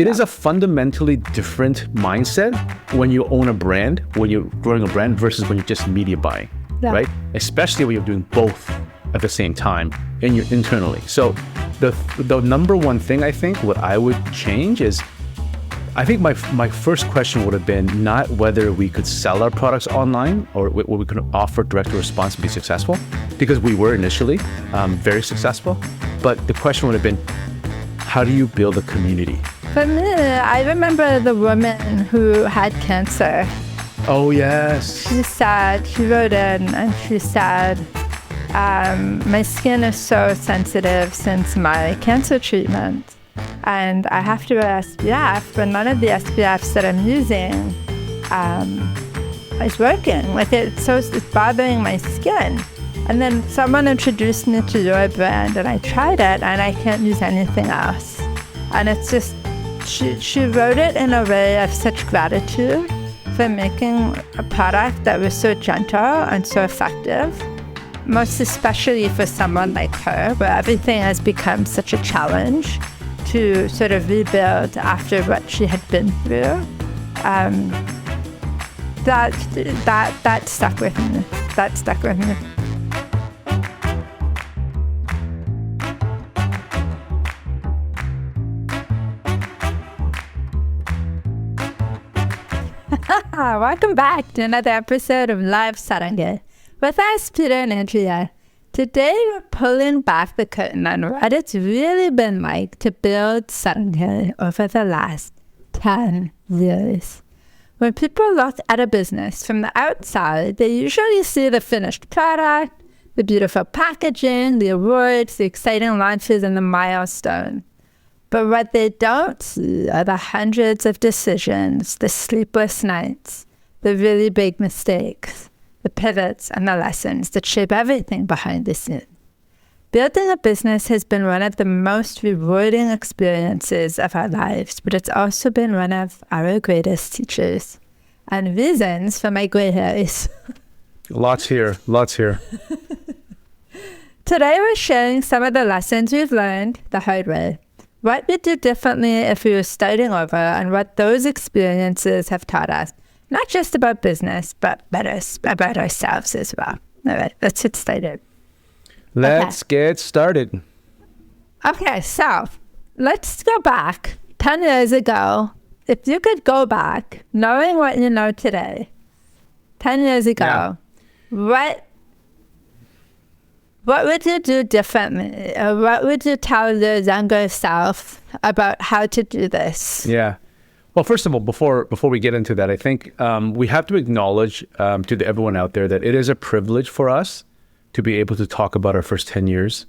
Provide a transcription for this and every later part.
It is a fundamentally different mindset when you own a brand, when you're growing a brand versus when you're just media buying, right? Especially when you're doing both at the same time and you're internally. So the number one thing I think what I would change is, I think my first question would have been not whether we could sell our products online or what we could offer direct response and be successful, because we were initially very successful. But the question would have been, how do you build a community? For me, I remember the woman who had cancer. Oh, yes. She said, she wrote in and she said, my skin is so sensitive since my cancer treatment. And I have to wear SPF, but none of the SPFs that I'm using is working. Like it's bothering my skin. And then someone introduced me to your brand and I tried it and I can't use anything else. And it's just, she wrote it in a way of such gratitude for making a product that was so gentle and so effective, most especially for someone like her, where everything has become such a challenge to sort of rebuild after what she had been through. That stuck with me. That stuck with me. Welcome back to another episode of Love Saranghae with us, Peter and Andrea. Today we're pulling back the curtain on what it's really been like to build Saranghae over the last 10 years. When people look at a business from the outside, they usually see the finished product, the beautiful packaging, the awards, the exciting launches, and the milestones. But what they don't see are the hundreds of decisions, the sleepless nights, the really big mistakes, the pivots and the lessons that shape everything behind the scenes. Building a business has been one of the most rewarding experiences of our lives, but it's also been one of our greatest teachers and reasons for my gray hairs. Lots here. Today we're sharing some of the lessons we've learned the hard way. What we'd do differently if we were starting over, and what those experiences have taught us, not just about business, but about ourselves as well. All right, let's get started. Let's get started. Okay, so let's go back 10 years ago. If you could go back, knowing what you know today, 10 years ago, what would you do differently? Or what would you tell your younger self about how to do this? Yeah. Well, first of all, before we get into that, I think we have to acknowledge to everyone out there that it is a privilege for us to be able to talk about our first 10 years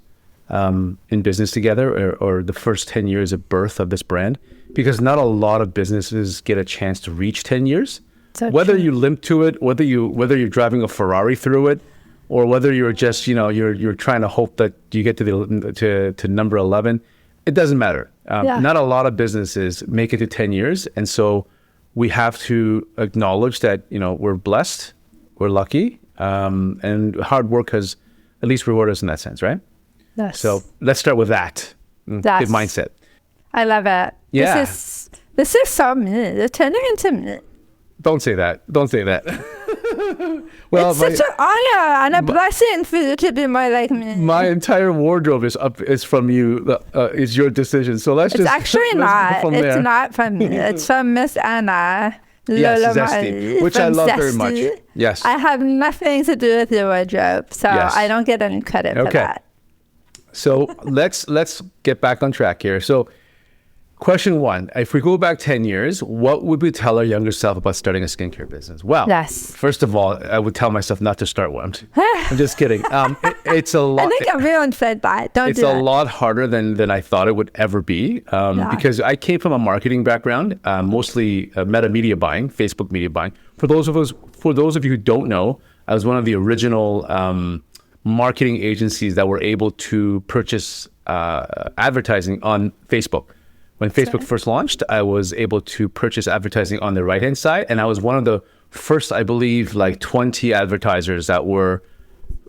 in business together, or the first 10 years of birth of this brand, because not a lot of businesses get a chance to reach 10 years. So whether you limp to it, whether you're driving a Ferrari through it, or whether you're just, you're trying to hope that you get to number 11, it doesn't matter. Not a lot of businesses make it to 10 years. And so we have to acknowledge that, we're blessed, we're lucky, and hard work has at least rewarded us in that sense, right? Yes. So let's start with that. Good mindset. I love it. Yeah. This is so me. You're turning into me. Don't say that. Well, it's such an honor and a blessing for you to be more like me. My entire wardrobe is from you. Is your decision. So let's It's actually not. It's not from me. It's from Miss Anna. Yes, Zesty, which I love very much. Yes. I have nothing to do with your wardrobe, so I don't get any credit for that. So let's get back on track here. So question one, if we go back 10 years, what would we tell our younger self about starting a skincare business? Well, first of all, I would tell myself not to start one. I'm just kidding. It's a lot. I think everyone said that. It's a lot harder than I thought it would ever be, because I came from a marketing background, mostly meta media buying, Facebook media buying. For those of you who don't know, I was one of the original marketing agencies that were able to purchase advertising on Facebook. When Facebook first launched, I was able to purchase advertising on the right-hand side, and I was one of the first, I believe, 20 advertisers that were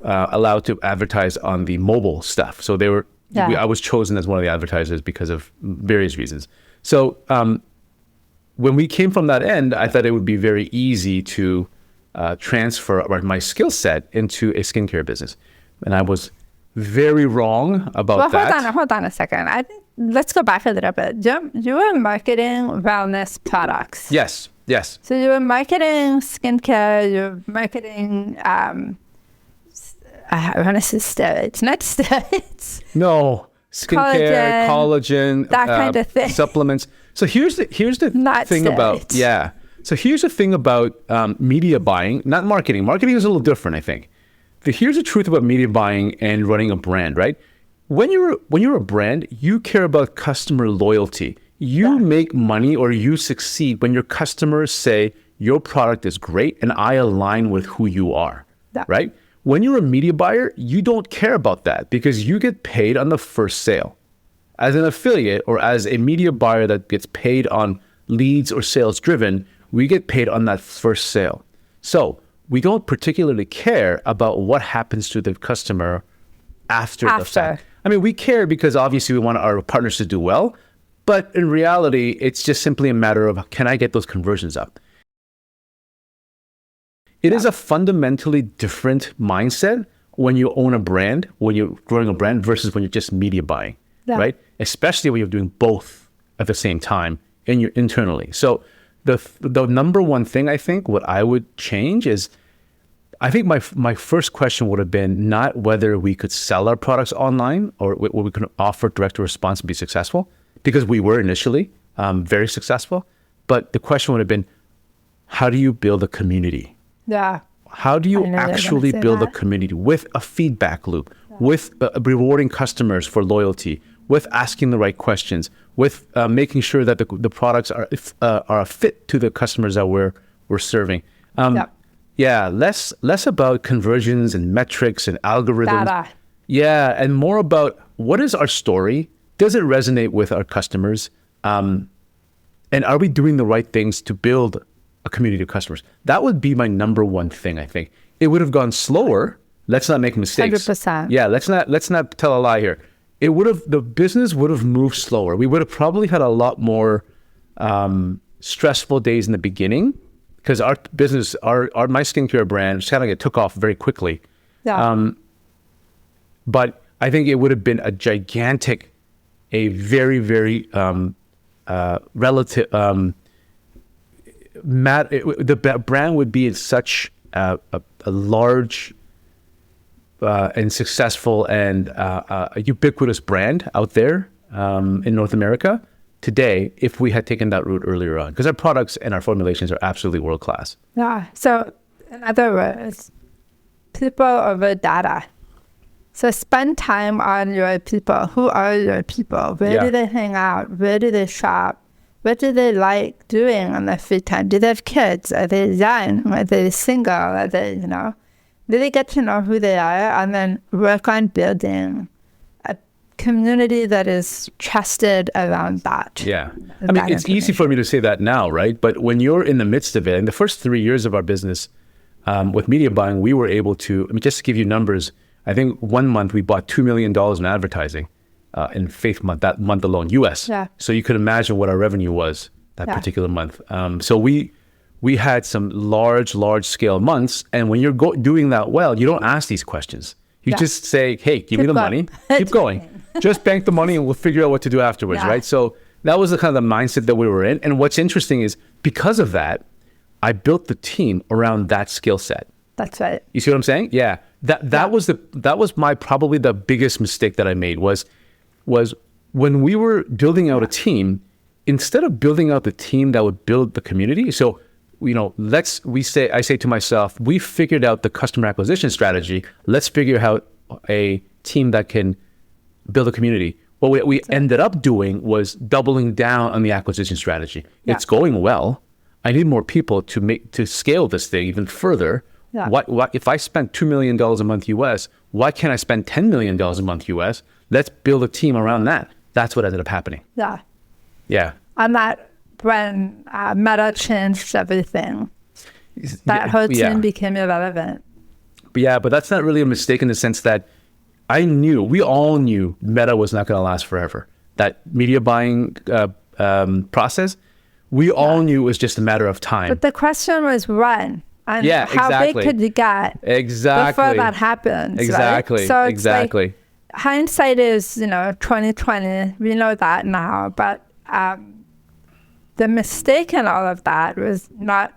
allowed to advertise on the mobile stuff. So I was chosen as one of the advertisers because of various reasons. So when we came from that end, I thought it would be very easy to transfer my skill set into a skincare business. And I was very wrong about that. Hold on a second. I think let's go back a little bit. You were marketing wellness products. Yes. So you were marketing skincare, you were marketing, I want to say steroids, not steroids. No, skincare, collagen, that kind of thing. Supplements. So here's the Not thing steroids. So here's the thing about media buying, not marketing. Marketing is a little different, I think. Here's the truth about media buying and running a brand, right? When you're a brand, you care about customer loyalty. You make money or you succeed when your customers say your product is great and I align with who you are, right? When you're a media buyer, you don't care about that because you get paid on the first sale. As an affiliate or as a media buyer that gets paid on leads or sales driven, we get paid on that first sale. So we don't particularly care about what happens to the customer after the fact. I mean, we care because obviously we want our partners to do well, but in reality, it's just simply a matter of, can I get those conversions up? It is a fundamentally different mindset when you own a brand, when you're growing a brand versus when you're just media buying, right? Especially when you're doing both at the same time and you're internally. So the number one thing I think what I would change is, I think my first question would have been not whether we could sell our products online or what we could offer direct response and be successful, because we were initially very successful. But the question would have been, how do you build a community? Yeah. How do you actually build a community with a feedback loop, with rewarding customers for loyalty, with asking the right questions, with making sure that the products are a fit to the customers that we're serving? Yeah, less about conversions and metrics and algorithms. Data. Yeah, and more about what is our story? Does it resonate with our customers? And are we doing the right things to build a community of customers? That would be my number one thing, I think. It would have gone slower. Let's not make mistakes. 100%. Yeah, let's not tell a lie here. The business would have moved slower. We would have probably had a lot more stressful days in the beginning, because our business, my skincare brand, kind of took off very quickly. Yeah. But I think it would have been a very, very relative, the brand would be in such a large and successful and a ubiquitous brand out there in North America today if we had taken that route earlier on, because our products and our formulations are absolutely world-class. Yeah. So in other words, people over data. So spend time on your people. Who are your people? Where do they hang out? Where do they shop? What do they like doing on their free time? Do they have kids? Are they young? Are they single? Are they, really get to know who they are and then work on building a community that is trusted around that. Yeah. I mean, it's easy for me to say that now, right? But when you're in the midst of it, in the first 3 years of our business with media buying, we were able to, just to give you numbers, I think 1 month we bought $2 million in advertising in Faith Month, that month alone, US. Yeah. So you could imagine what our revenue was that particular month. So we had some large scale months. And when you're doing that well, you don't ask these questions. You just say, hey, give me the money, keep going. Just bank the money and we'll figure out what to do afterwards, right? So that was the kind of the mindset that we were in. And what's interesting is because of that, I built the team around that skill set. That's right. You see what I'm saying? Yeah. That was my probably the biggest mistake that I made was when we were building out a team, instead of building out the team that would build the community. So, I say to myself, we figured out the customer acquisition strategy. Let's figure out a team that can build a community. What we ended up doing was doubling down on the acquisition strategy. Yeah. It's going well. I need more people to scale this thing even further. Yeah. What if I spent $2 million a month US, why can't I spend $10 million a month US? Let's build a team around that. That's what ended up happening. Yeah. Yeah. And that when Meta changed everything, that whole team became irrelevant. But that's not really a mistake in the sense that we all knew Meta was not going to last forever. That media buying process, we all knew it was just a matter of time. But the question was when. And how big could you get before that happens? Exactly. Right? So it's exactly. like, hindsight is, 2020. We know that now. But the mistake in all of that was not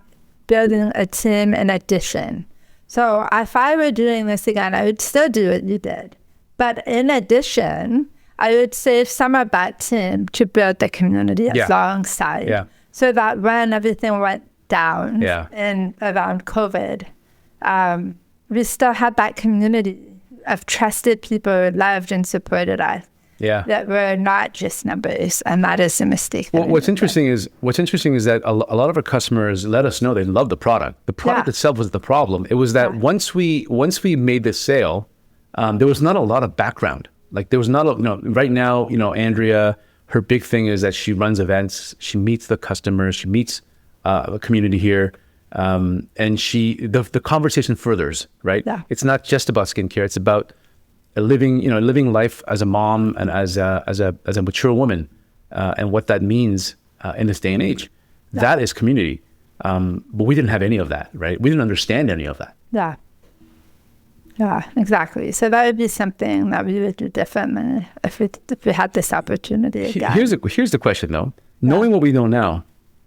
building a team in addition. So if I were doing this again, I would still do what you did. But in addition, I would save some of that team to build the community alongside. Yeah. So that when everything went down in around COVID, we still had that community of trusted people who loved and supported us. Yeah. That were not just numbers, and that is a mistake. Well, what's interesting is that a lot of our customers let us know they love the product. The product itself was the problem. It was that once we made the sale, there was not a lot of background. Like there was not right now, Andrea, her big thing is that she runs events, she meets the customers, she meets a community here, and the conversation furthers, right? Yeah. It's not just about skincare. It's about living life as a mom and as a mature woman, and what that means in this day and age. Yeah. That is community. But we didn't have any of that, right? We didn't understand any of that. Yeah. Yeah, exactly. So that would be something that we would do differently if we had this opportunity again. Here's the question, though. Knowing what we know now,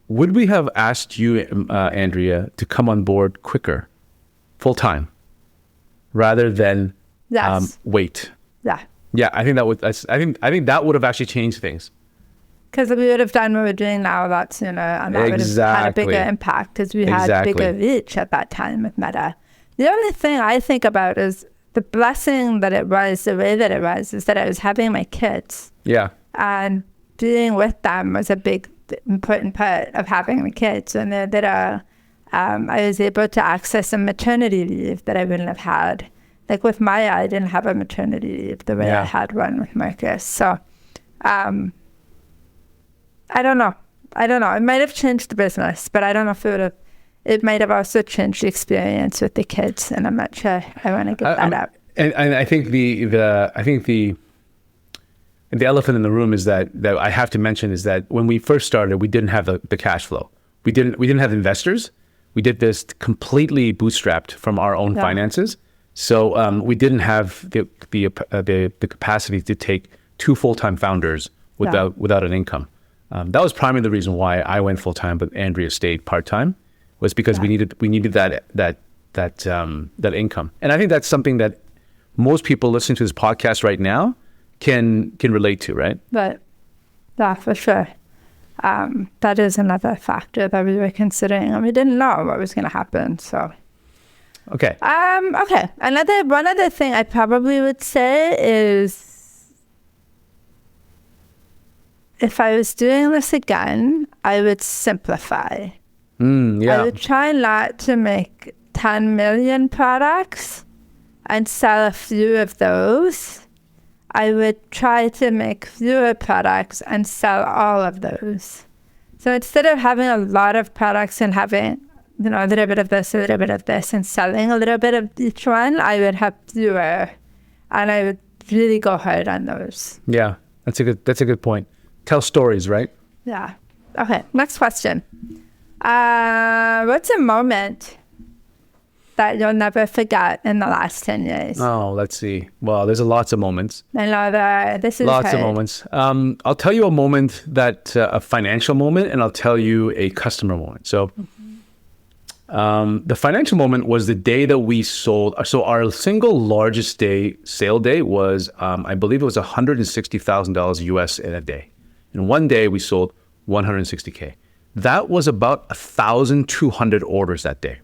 would we have asked you, Andrea, to come on board quicker, full time, rather than wait? Yeah. Yeah, I think that would. I think that would have actually changed things. Because we would have done what we're doing now a lot sooner, and that would have had a bigger impact because we had bigger reach at that time with Meta. The only thing I think about is the blessing that it was, the way that it was, is that I was having my kids. Yeah. And being with them was a big, important part of having the kids. And I was able to access some maternity leave that I wouldn't have had. Like with Maya, I didn't have a maternity leave the way I had one with Marcus. So I don't know. It might have changed the business, but I don't know if it might have also changed the experience with the kids, and I'm not sure I want to give that up. And I think the elephant in the room is that I have to mention is that when we first started, we didn't have the cash flow. We didn't have investors. We did this completely bootstrapped from our own finances. So we didn't have the capacity to take 2 full-time founders without an income. That was primarily the reason why I went full-time, but Andrea stayed part-time. Was because we needed that income. And I think that's something that most people listening to this podcast right now can relate to, right? But yeah, for sure. That is another factor that we were considering, and we didn't know what was going to happen. So okay. Okay. One other thing I probably would say is, if I was doing this again, I would simplify. I would try not to make 10 million products and sell a few of those. I would try to make fewer products and sell all of those. So instead of having a lot of products and having, a little bit of this, a little bit of this, and selling a little bit of each one, I would have fewer, and I would really go hard on those. Yeah, that's a good point. Tell stories, right? Yeah. Okay, next question. What's a moment that you'll never forget in the last 10 years? Oh, let's see. Well, there's lots of moments. I know that this is lots of moments. I'll tell you a moment a financial moment, and I'll tell you a customer moment. So the financial moment was the day that we sold. So our single largest sale day was, I believe it was $160,000 US in a day. In one day, we sold $160K. That was about 1,200 orders that day.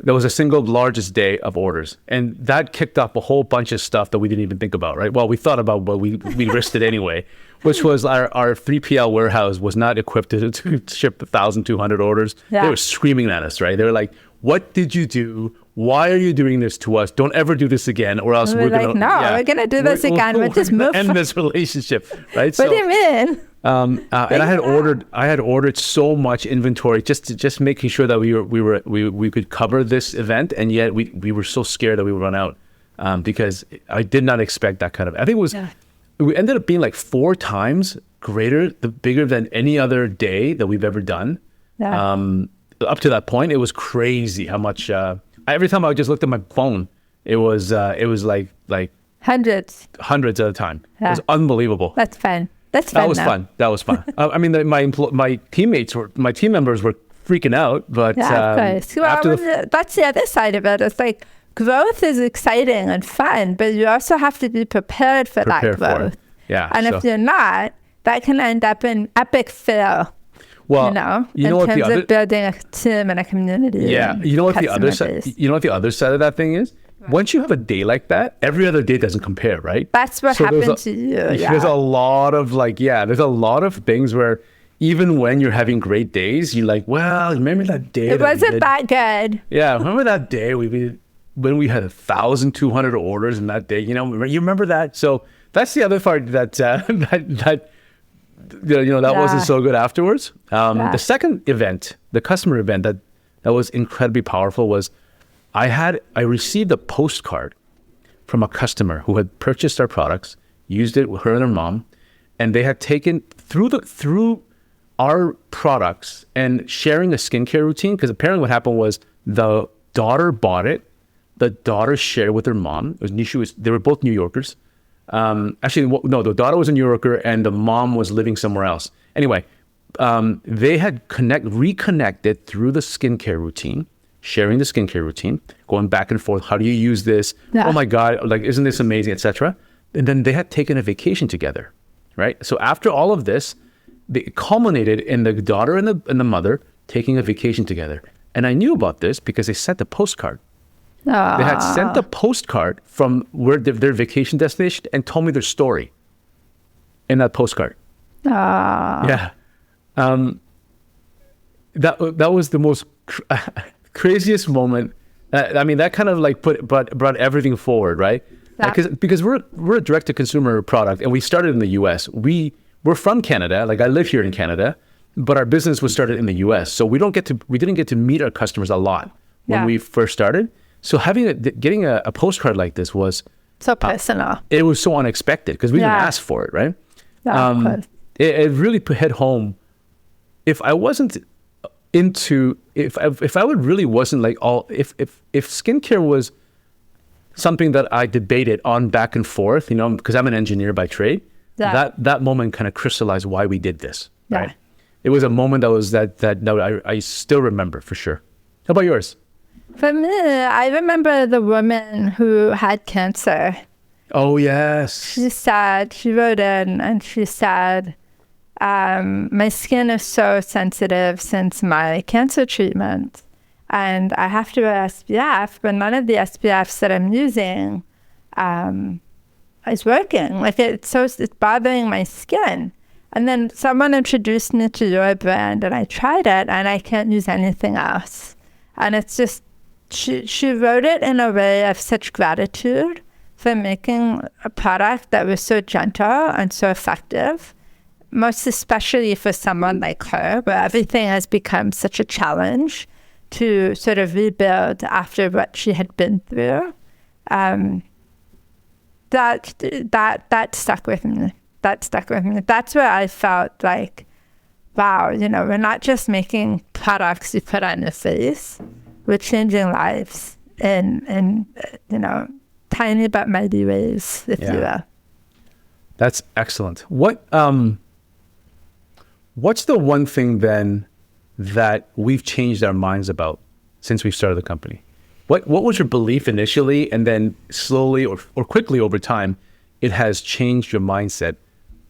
That was a single largest day of orders. And that kicked off a whole bunch of stuff that we didn't even think about, right? Well, we thought about, but we risked it anyway, which was our 3PL warehouse was not equipped to ship 1,200 orders. Yeah. They were screaming at us, right? They were like, what did you do? Why are you doing this to us? Don't ever do this again, or else we're going to... we're going to do this again. We'll just move. End this relationship, right? What do you mean? And I had ordered so much inventory just making sure that we could cover this event, and yet we were so scared that we would run out, because I did not expect that kind of. I think it was we ended up being like 4 times bigger than any other day that we've ever done. Yeah. Up to that point, it was crazy how much. Every time I just looked at my phone, it was like Hundreds. hundreds at a time. It Yeah. was unbelievable. That's fun. That's That fun. was though. fun. That was fun. I mean, my team members were freaking out, but Yeah, of course. Well, after the that's the other side of it. It's like growth is exciting and fun, but you also have to be prepared for Prepared that for growth. it. Yeah, And so- if you're not, that can end up in epic fail. well, in what terms the other of building a team and a community. yeah, and you know what the other customer side base. you know what the other side of that thing is. Once you have a day like that, every other day doesn't compare, right? That's what So there's happened to you. Yeah. There's a lot of there's a lot of things where even when you're having great days, you're like, well, remember that day? It that we wasn't did- that good. Yeah, remember that day when we had 1,200 orders in that day? You remember that? So that's the other part that that wasn't so good afterwards. Yeah. The second event, the customer event that was incredibly powerful was I received a postcard from a customer who had purchased our products, used it with her and her mom, and they had taken through our products and sharing a skincare routine, because apparently what happened was the daughter bought it, the daughter shared with her mom. They were both New Yorkers. Actually, no, the daughter was a New Yorker and the mom was living somewhere else. Anyway, they had reconnected through the skincare routine, sharing the skincare routine, going back and forth. How do you use this? Yeah. Oh my God, like, isn't this amazing, etc. And then they had taken a vacation together, right? So after all of this, it culminated in the daughter and the mother taking a vacation together. And I knew about this because they sent a postcard. They had sent a postcard from where their vacation destination and told me their story in that postcard. Yeah. That was the most craziest moment. I mean, that kind of like brought everything forward, right? Yeah. Because we're a direct to consumer product, and we started in the U.S. We're from Canada. Like, I live here in Canada, but our business was started in the U.S. So we didn't get to meet our customers a lot when Yeah. we first started. So getting a postcard like this was So personal. it was so unexpected because we didn't Yeah. ask for it, right? Yeah, of course. It really hit home. If I wasn't if I would really wasn't like if skincare was something that I debated on back and forth, because I'm an engineer by trade, Yeah. that moment kind of crystallized why we did this, Yeah. right? It was a moment that I still remember for sure. How about yours? For me, I remember the woman who had cancer. Oh, yes. She said, she wrote in and she said, my skin is so sensitive since my cancer treatment. And I have to wear SPF, but none of the SPFs that I'm using is working. Like, it's bothering my skin. And then someone introduced me to your brand and I tried it and I can't use anything else. And it's just, she wrote it in a way of such gratitude for making a product that was so gentle and so effective, most especially for someone like her, where everything has become such a challenge to sort of rebuild after what she had been through. That stuck with me. That stuck with me. That's where I felt like, wow, we're not just making products you put on your face. We're changing lives in tiny but mighty ways, if you will. That's excellent. What's the one thing then that we've changed our minds about since we've started the company? What was your belief initially, and then slowly or quickly over time, it has changed your mindset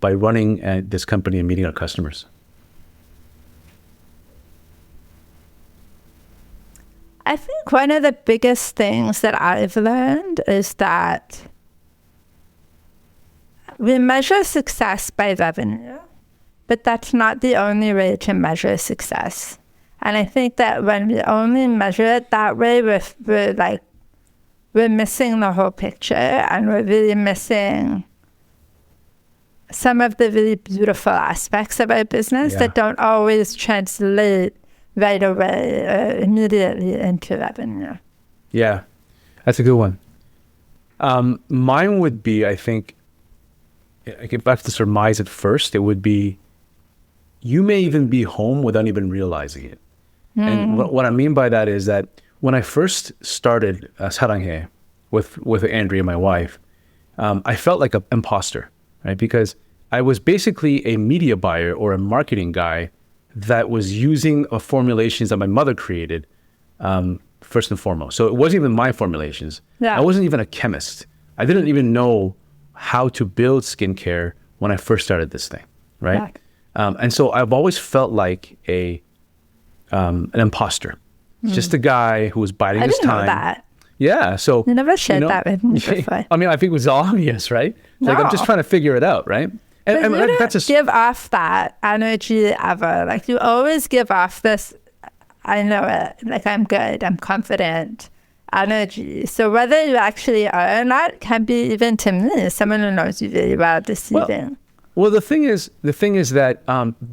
by running this company and meeting our customers? I think one of the biggest things that I've learned is that we measure success by revenue, but that's not the only way to measure success. And I think that when we only measure it that way, we're missing the whole picture, and we're really missing some of the really beautiful aspects of our business that don't always translate right away or immediately into revenue. Yeah, that's a good one. Mine would be, I think, if I have to surmise it first, it would be, you may even be home without even realizing it. And what I mean by that is that when I first started Saranghae with Andrea, my wife, I felt like an imposter, right? Because I was basically a media buyer or a marketing guy that was using formulations that my mother created, first and foremost. So it wasn't even my formulations. Yeah. I wasn't even a chemist. I didn't even know how to build skincare when I first started this thing, right? Yeah. And so I've always felt like an imposter. Just a guy who was biding his time. I didn't know that. Yeah. So You never shared that with me before. I mean, I think it was obvious, right? Like, I'm just trying to figure it out, right? But you don't that's give off that energy ever. Like, you always give off this, I know it, like, I'm good, I'm confident energy. So whether you actually are or not can be, even to me, someone who knows you really well, deceiving. Well, the thing is that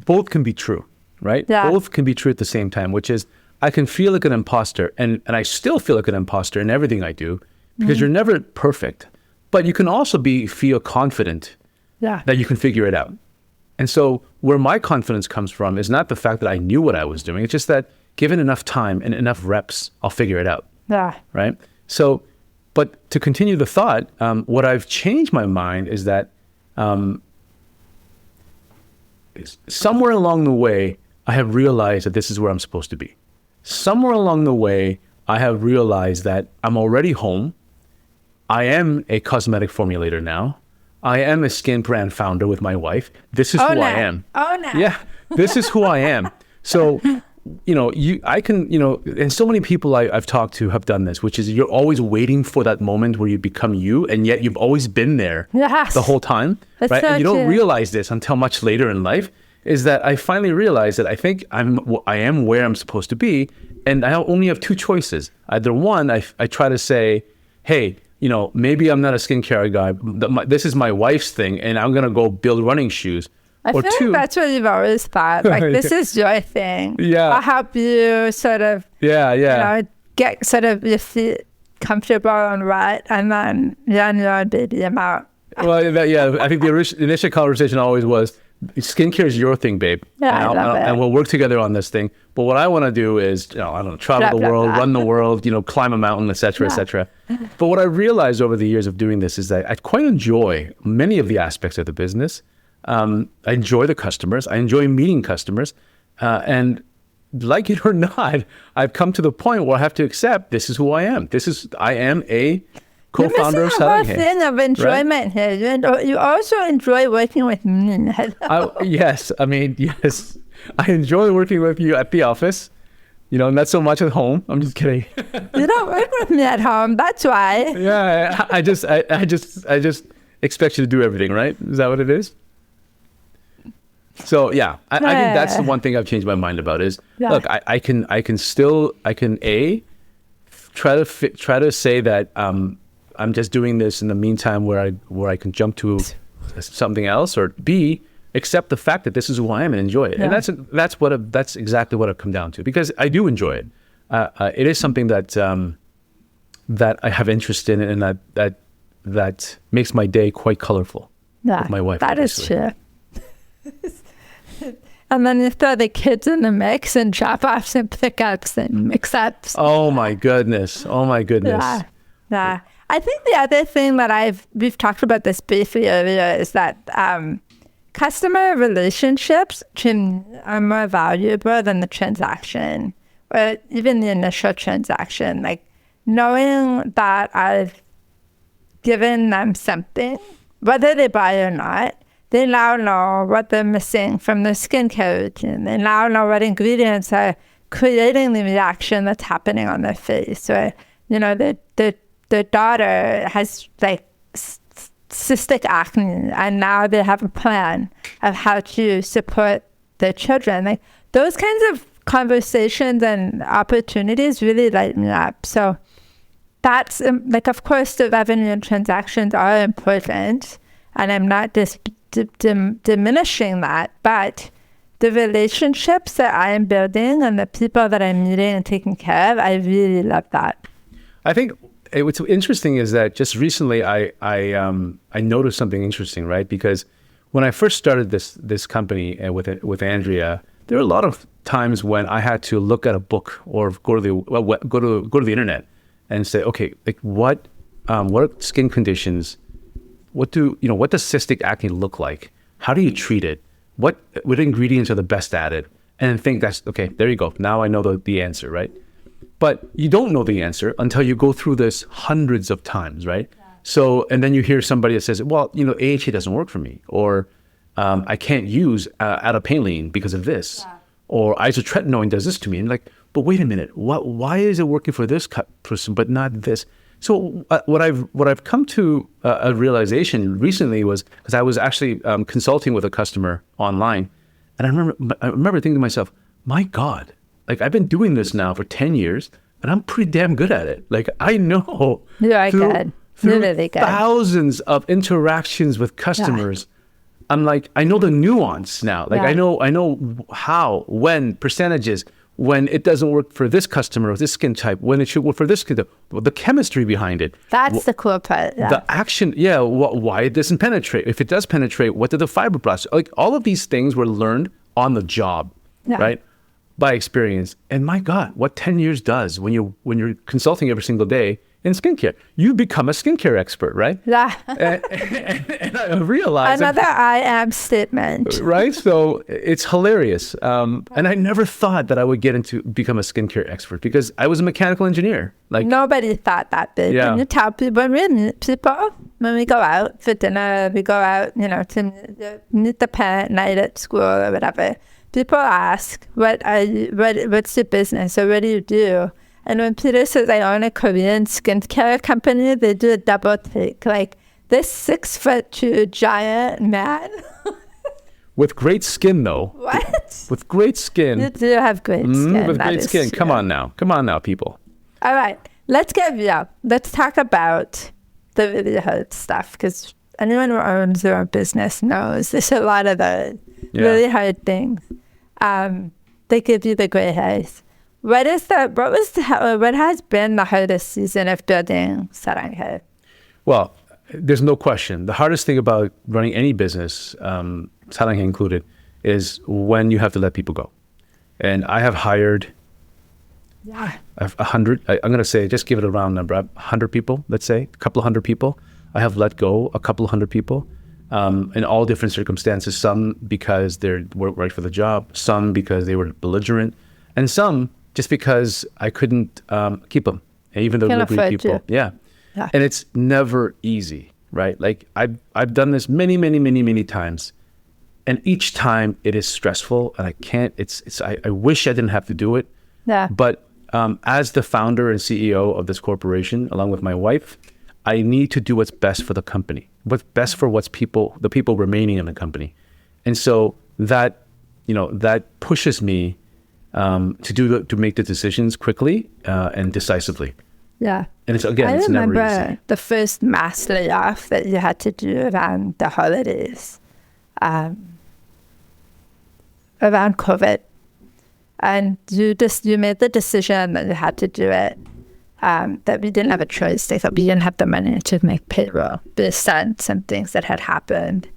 both can be true, right? Yeah. Both can be true at the same time, which is I can feel like an imposter, and I still feel like an imposter in everything I do, because you're never perfect. But you can also feel confident that you can figure it out. And so where my confidence comes from is not the fact that I knew what I was doing. It's just that given enough time and enough reps, I'll figure it out. Yeah. Right? So, but to continue the thought, what I've changed my mind is that somewhere along the way, I have realized that this is where I'm supposed to be. Somewhere along the way, I have realized that I'm already home. I am a cosmetic formulator now. I am a skin brand founder with my wife. This is who I am. Oh, no. Yeah, this is who I am. So, and so many people I've talked to have done this, which is you're always waiting for that moment where you become you, and yet you've always been there the whole time. That's right? So And you don't true. realize this until much later in life, is that I finally realized that I think I am where I'm supposed to be, and I only have two choices. Either one, I try to say, hey, maybe I'm not a skincare guy. This is my wife's thing, and I'm going to go build running shoes. I feel like that's what you've always thought. Like, this is your thing. Yeah. I'll help you sort of, get sort of your feet comfortable and right, and then you're baby amount. Well, I think the initial conversation always was, skincare is your thing, babe. Yeah, I love it. And we'll work together on this thing. But what I want to do is, I don't know, travel the world, run the world, climb a mountain, et cetera, et cetera. But what I realized over the years of doing this is that I quite enjoy many of the aspects of the business. I enjoy the customers. I enjoy meeting customers. And like it or not, I've come to the point where I have to accept this is who I am. I am a co-founder of Saranghae. Saranghae. Thing of enjoyment here. You also enjoy working with me. Yes. I mean, yes. I enjoy working with you at the office, not so much at home. I'm just kidding. You don't work with me at home. That's why. Yeah. I just expect you to do everything, right? Is that what it is? So yeah, I think that's the one thing I've changed my mind about is, look, I can try to say that I'm just doing this in the meantime where I can jump to something else, or B, accept the fact that this is who I am and enjoy it. And that's exactly what I've come down to, because I do enjoy it. It is something that I have interest in, and that makes my day quite colorful with my wife. That obviously. is true. And then you throw the kids in the mix and drop-offs and pickups and mix-ups. Oh my goodness. Yeah. I think the other thing that we've talked about this briefly earlier is that customer relationships are more valuable than the transaction, or even the initial transaction. Like, knowing that I've given them something, whether they buy or not, they now know what they're missing from their skincare routine. They now know what ingredients are creating the reaction that's happening on their face. Or, their daughter has like cystic acne, and now they have a plan of how to support their children. Like, those kinds of conversations and opportunities really light me up. So that's of course, the revenue and transactions are important, and I'm not diminishing that, but the relationships that I am building and the people that I'm meeting and taking care of, I really love that. I think what's interesting is that just recently I noticed something interesting, right? Because when I first started this company with Andrea, there were a lot of times when I had to look at a book or go to the internet and say, okay, like what are skin conditions? What does cystic acne look like? How do you treat it? What ingredients are the best at it? And think that's okay. There you go. Now I know the answer, right? But you don't know the answer until you go through this hundreds of times, right? Yeah. So, and then you hear somebody that says, well, AHA doesn't work for me, or I can't use adapalene because of this, or isotretinoin does this to me. And like, but wait a minute, why is it working for this person but not this? So what I've come to a realization recently was, because I was actually consulting with a customer online, and I remember thinking to myself, my God, like I've been doing this now for 10 years, and I'm pretty damn good at it. Like I know through really good. Thousands of interactions with customers, I'm like, I know the nuance now. Like I know how, when, percentages, when it doesn't work for this customer or this skin type, when it should work for this skin type, the chemistry behind it. That's the cool part. Yeah. The action, why it doesn't penetrate. If it does penetrate, what do the fibroblasts? Like all of these things were learned on the job, right? By experience. And my God, what 10 years does when you're consulting every single day in skincare, you become a skincare expert, right? Yeah. and I realized another I am statement, right? So it's hilarious. And I never thought that I would become a skincare expert because I was a mechanical engineer. Like nobody thought that big. Yeah. When you tell people, when we go out for dinner, we go out, to meet the parent night at school or whatever. People ask, what's your business or what do you do? And when Peter says, I own a Korean skincare company, they do a double take. Like, this 6'2" giant man. With great skin, though. What? With great skin. You do have great skin. With great skin. True. Come on now, people. All right. Let's get real. Let's talk about the really hard stuff, because anyone who owns their own business knows there's a lot of the really hard things. They give you the gray hairs. What has been the hardest season of building Saranghae? Well, there's no question. The hardest thing about running any business, Saranghae included, is when you have to let people go. And I have hired 100. I'm going to say, just give it a round number. 100 people, let's say, a couple of hundred people. I have let go a couple of hundred people in all different circumstances. Some because they weren't right for the job, some because they were belligerent, and some just because I couldn't keep them, even though they're great people. Yeah. And it's never easy, right? Like I've done this many, many, many, many times, and each time it is stressful, and I can't. I wish I didn't have to do it. Yeah. But as the founder and CEO of this corporation, along with my wife, I need to do what's best for the company, what's best for the people remaining in the company, and so that pushes me to make the decisions quickly and decisively. Yeah. And it's never easy. I remember the first mass layoff that you had to do around the holidays, around COVID. And you made the decision that you had to do it, that we didn't have a choice. They thought we didn't have the money to make payroll based on some things that had happened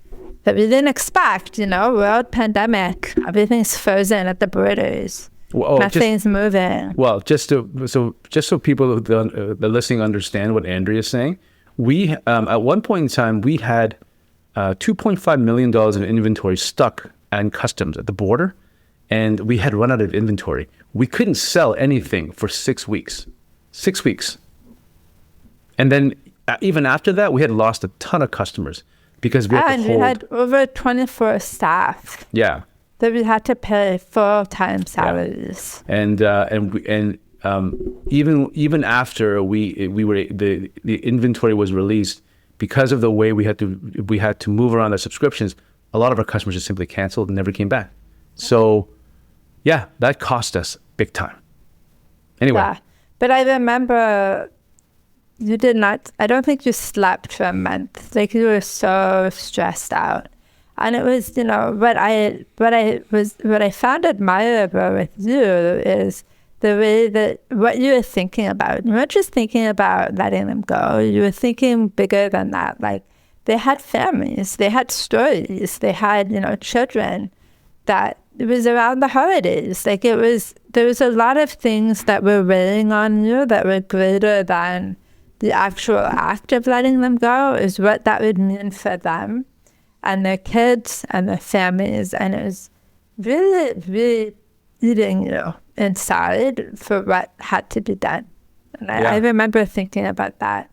that we didn't expect, world pandemic, everything's frozen at the borders. Nothing's moving. Well, just so people that are listening understand what Andrea is saying, we at one point in time we had $2.5 million in inventory stuck in customs at the border, and we had run out of inventory. We couldn't sell anything for 6 weeks. 6 weeks. And then even after that, we had lost a ton of customers because we had to hold. And we had over 24 staff. Yeah. That we had to pay full-time salaries. Yeah. And even after the inventory was released, because of the way we had to move around the subscriptions, a lot of our customers just simply canceled and never came back. So, yeah, that cost us big time. Anyway. Yeah. But I remember you did not, I don't think you slept for a month. Like, you were so stressed out. And it was, what I found admirable with you is the way that what you were thinking about, you weren't just thinking about letting them go, you were thinking bigger than that. Like, they had families, they had stories, they had, children, that it was around the holidays. Like, there was a lot of things that were weighing on you that were greater than the actual act of letting them go, is what that would mean for them and their kids and their families. And it was really, really eating you inside for what had to be done. And I remember thinking about that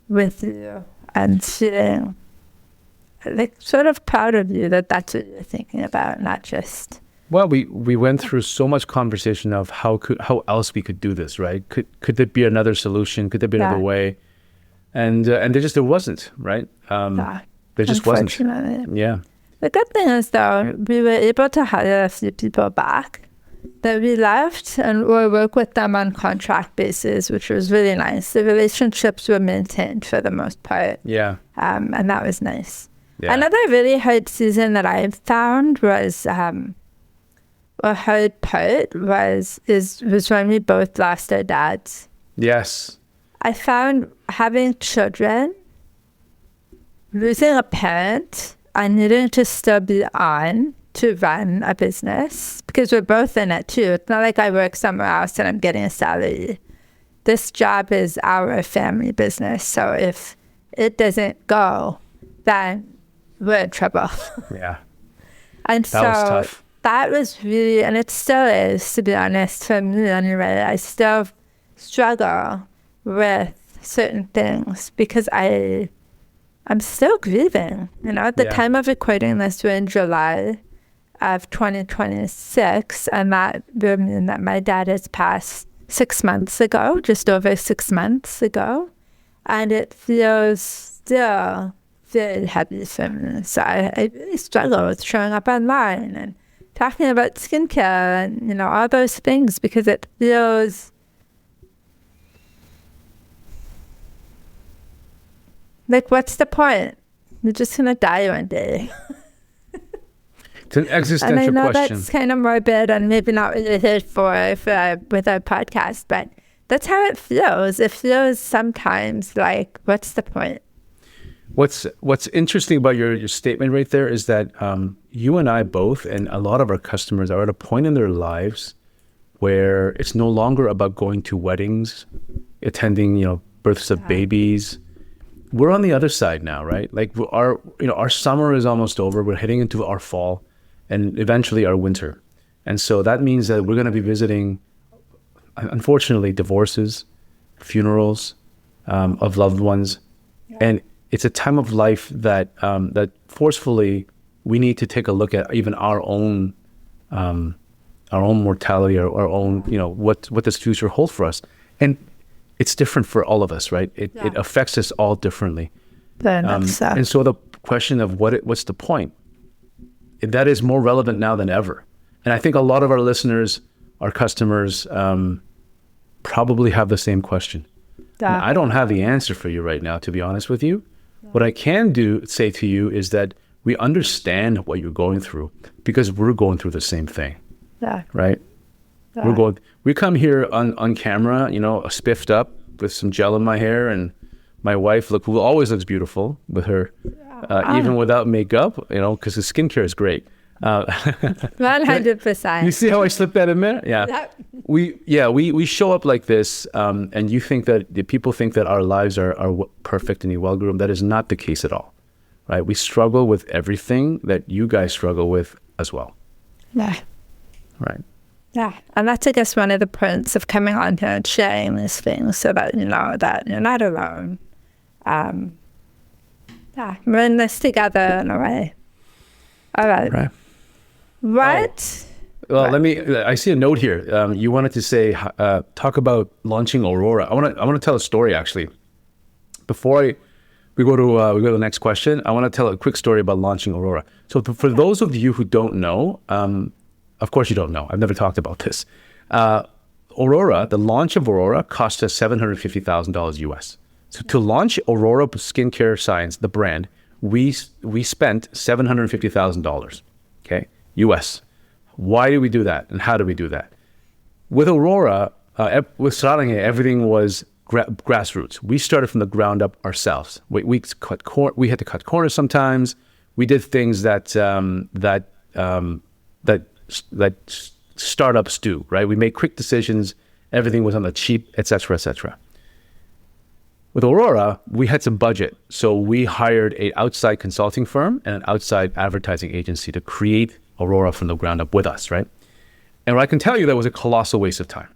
with you and feeling like sort of proud of you that that's what you're thinking about, not just. Well, we went through so much conversation of how else we could do this, right? Could there be another solution? Could there be another way? And there wasn't, right? There just wasn't. Yeah. The good thing is, though, we were able to hire a few people back that we left and or work with them on contract basis, which was really nice. The relationships were maintained for the most part. Yeah. And that was nice. Yeah. Another really hard season that I found was, a hard part was when we both lost our dads. Yes. I found having children, losing a parent, and needing to still be on to run a business, because we're both in it too. It's not like I work somewhere else and I'm getting a salary. This job is our family business. So if it doesn't go, then we're in trouble. Yeah. And that was tough. That was really, and it still is, to be honest, for me anyway. I still struggle with certain things because I'm still grieving. At the time of recording this, we're in July of 2026, and that would mean that my dad has passed 6 months ago, just over 6 months ago, and it feels still very heavy for me. So I really struggle with showing up online and talking about skincare and, all those things, because it feels like, what's the point? You're just going to die one day. It's an existential question. And I know that's kind of morbid and maybe not what you're here for with our podcast, but that's how it feels. It feels sometimes like, what's the point? What's interesting about your statement right there is that you and I both, and a lot of our customers, are at a point in their lives where it's no longer about going to weddings, attending, births of babies. We're on the other side now, right? Like our summer is almost over. We're heading into our fall and eventually our winter. And so that means that we're going to be visiting, unfortunately, divorces, funerals of loved ones. Yeah. And it's a time of life that that forcefully we need to take a look at even our own mortality, or our own, what does future hold for us. And it's different for all of us, right? It affects us all differently. And so the question of what's the point? That is more relevant now than ever. And I think a lot of our listeners, our customers, probably have the same question. I don't have the answer for you right now, to be honest with you. What I can say to you is that we understand what you're going through, because we're going through the same thing, right? We come here on camera, spiffed up with some gel in my hair, and my wife who always looks beautiful with her, even without makeup, because the skincare is great. 100%. You see how I slipped that in there? Yeah. We show up like this, and you think that the people think that our lives are perfect and well-groomed. That is not the case at all, right? We struggle with everything that you guys struggle with as well. Yeah. Right. Yeah, and that's, I guess, one of the points of coming on here and sharing these things, so that you know that you're not alone. We're in this together in a way. All right. Right. What? Well, I see a note here. You wanted to say, talk about launching Aurora. I want to tell a story, actually. Before we go to the next question, I want to tell a quick story about launching Aurora. So for those of you who don't know, of course you don't know, I've never talked about this. Aurora, the launch of Aurora cost us $750,000 US. So to launch Aurora Skincare Science, the brand, we spent $750,000, okay, US. Why do we do that, and how do we do that? With Aurora, with Saranghae, everything was grassroots. We started from the ground up ourselves. We had to cut corners sometimes. We did things that startups do, right? We made quick decisions. Everything was on the cheap, et cetera, et cetera. With Aurora, we had some budget. So we hired an outside consulting firm and an outside advertising agency to create Aurora from the ground up with us, right? And I can tell you that was a colossal waste of time.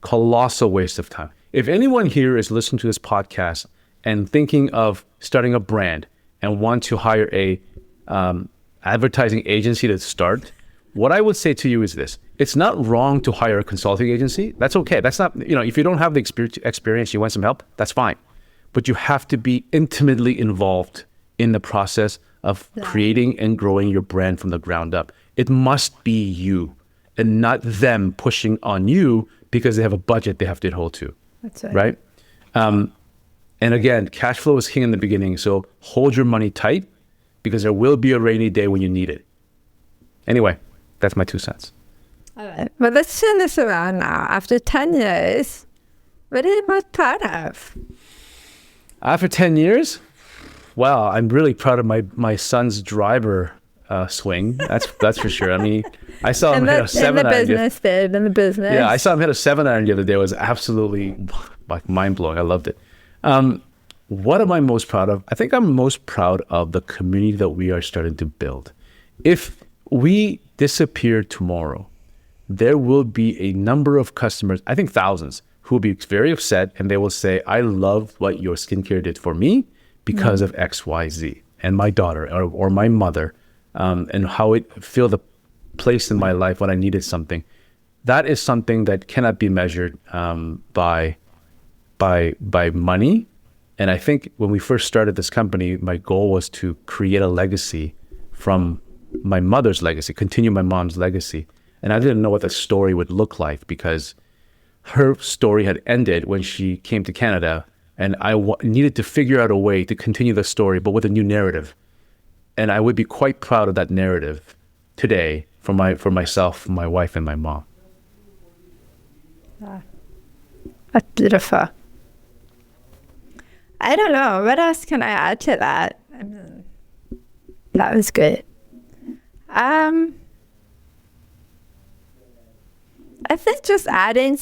Colossal waste of time. If anyone here is listening to this podcast and thinking of starting a brand and want to hire a advertising agency to start, what I would say to you is this. It's not wrong to hire a consulting agency. That's okay. That's not, if you don't have the experience, you want some help, that's fine. But you have to be intimately involved in the process of creating and growing your brand from the ground up. It must be you and not them pushing on you because they have a budget they have to hold to. That's right. Right? And again, cash flow is king in the beginning. So hold your money tight because there will be a rainy day when you need it. Anyway, that's my 2 cents. All right. Well, let's turn this around now. After 10 years, what are you most proud of? After 10 years, well, I'm really proud of my son's driver swing. That's for sure. I mean, I saw him hit a 7-iron. In the business. Yeah, I saw him hit a 7-iron the other day. It was absolutely like mind-blowing. I loved it. What am I most proud of? I think I'm most proud of the community that we are starting to build. If we disappear tomorrow, there will be a number of customers, I think thousands, who will be very upset and they will say, I love what your skincare did for me because of X, Y, Z, and my daughter or my mother, and how it filled the place in my life when I needed something. That is something that cannot be measured by money. And I think when we first started this company, my goal was to create a legacy from my mother's legacy, continue my mom's legacy. And I didn't know what the story would look like because her story had ended when she came to Canada, and I needed to figure out a way to continue the story, but with a new narrative. And I would be quite proud of that narrative today for myself, my wife, and my mom. That's beautiful. I don't know. What else can I add to that? I mean, that was great. I think just adding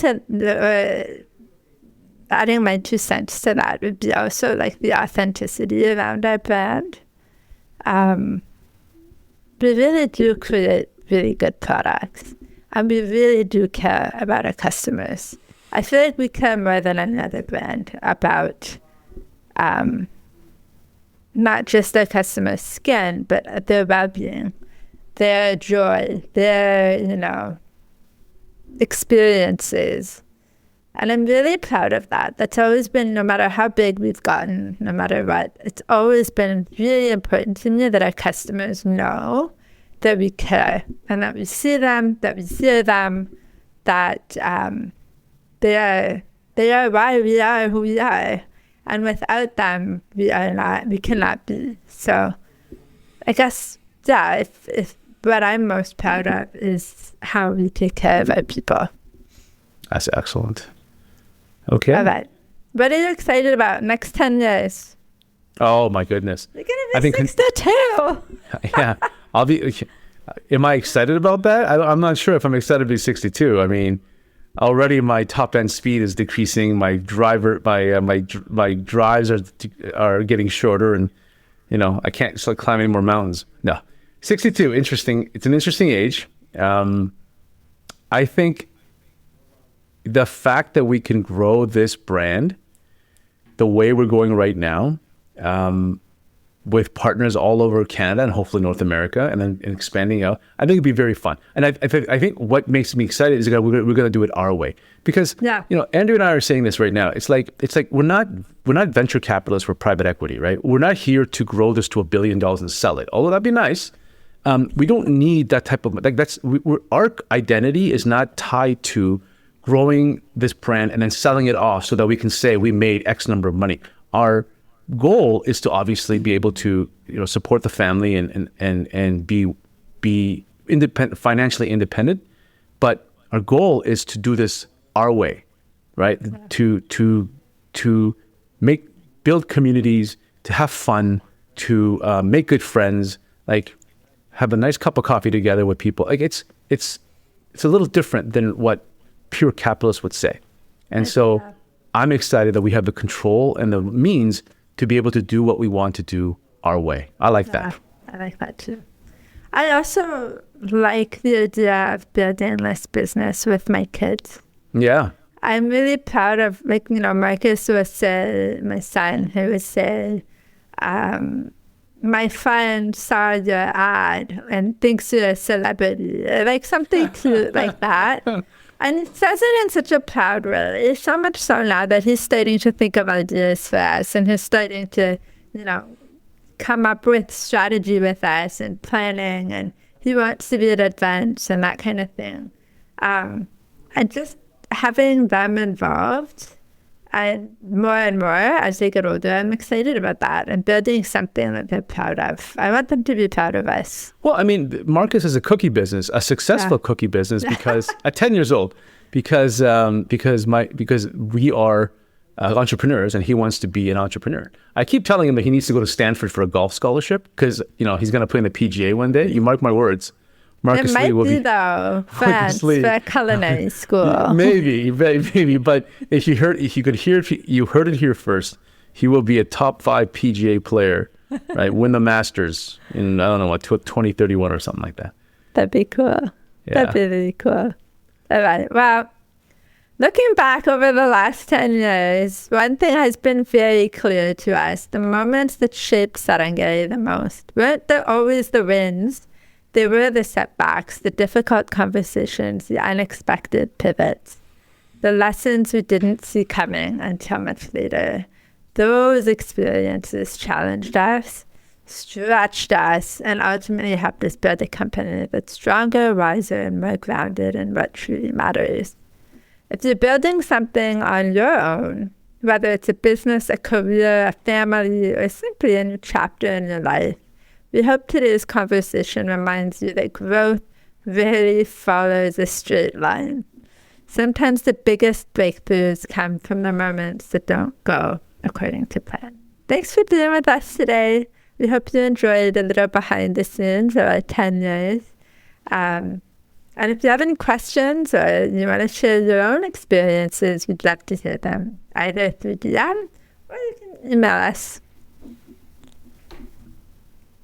my 2 cents to that would be also like the authenticity around our brand. We really do create really good products, and we really do care about our customers. I feel like we care more than another brand about not just their customers' skin, but their well-being, their joy, their, experiences. And I'm really proud of that. That's always been, no matter how big we've gotten, no matter what, it's always been really important to me that our customers know that we care and that we see them, that we hear them, that they are why we are who we are. And without them, we cannot be. So I guess, if what I'm most proud of is how we take care of our people. That's excellent. Okay. All right. What are you excited about next 10 years? Oh, my goodness. You're going to be 62. Yeah. Am I excited about that? I'm not sure if I'm excited to be 62. I mean, already my top end speed is decreasing. My drives are getting shorter, and I can't start climbing any more mountains. No, 62. Interesting. It's an interesting age. I think the fact that we can grow this brand the way we're going right now, with partners all over Canada and hopefully North America, and then expanding out, I think it'd be very fun. And I think what makes me excited is that we're going to do it our way, because Andrew and I are saying this right now. It's like we're not venture capitalists, we're private equity, right? We're not here to grow this to $1 billion and sell it, although that'd be nice. We don't need that type of our identity is not tied to growing this brand and then selling it off so that we can say we made X number of money. Our goal is to obviously be able to support the family and be independent, financially independent, but our goal is to do this our way, right? To build communities, to have fun, to make good friends, like have a nice cup of coffee together with people. Like it's a little different than what pure capitalists would say. And so I'm excited that we have the control and the means to be able to do what we want to do our way. I like that. I like that too. I also like the idea of building this business with my kids. Yeah. I'm really proud of, like, Marcus was say, my son, who would say, my friend saw your ad and thinks you're a celebrity, like something cute like that. And he says it in such a proud way. So much so now that he's starting to think of ideas for us, and he's starting to, come up with strategy with us and planning, and he wants to be at events and that kind of thing. And just having them involved and more as they get older, I'm excited about that and building something that they're proud of. I want them to be proud of us. Well, I mean, Marcus is a cookie business, a successful cookie business, because at 10 years old, because we are entrepreneurs and he wants to be an entrepreneur. I keep telling him that he needs to go to Stanford for a golf scholarship because, he's going to play in the PGA one day. You mark my words. Marcus it might Lee will be though, France for culinary school. Maybe. But if you heard it here first. He will be a top 5 PGA player, right? Win the Masters in, I don't know what, 2031 or something like that. That'd be cool. Yeah. That'd be really cool. All right. Well, looking back over the last 10 years, one thing has been very clear to us. The moments that shaped Saranghae the most weren't always the wins. They were the setbacks, the difficult conversations, the unexpected pivots, the lessons we didn't see coming until much later. Those experiences challenged us, stretched us, and ultimately helped us build a company that's stronger, wiser, and more grounded in what truly matters. If you're building something on your own, whether it's a business, a career, a family, or simply a new chapter in your life, we hope today's conversation reminds you that growth really follows a straight line. Sometimes the biggest breakthroughs come from the moments that don't go according to plan. Thanks for being with us today. We hope you enjoyed a little behind the scenes of our 10 years. And if you have any questions or you want to share your own experiences, we'd love to hear them, either through DM or you can email us.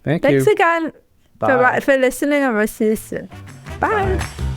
Thanks again for listening, and we'll see you soon. Bye.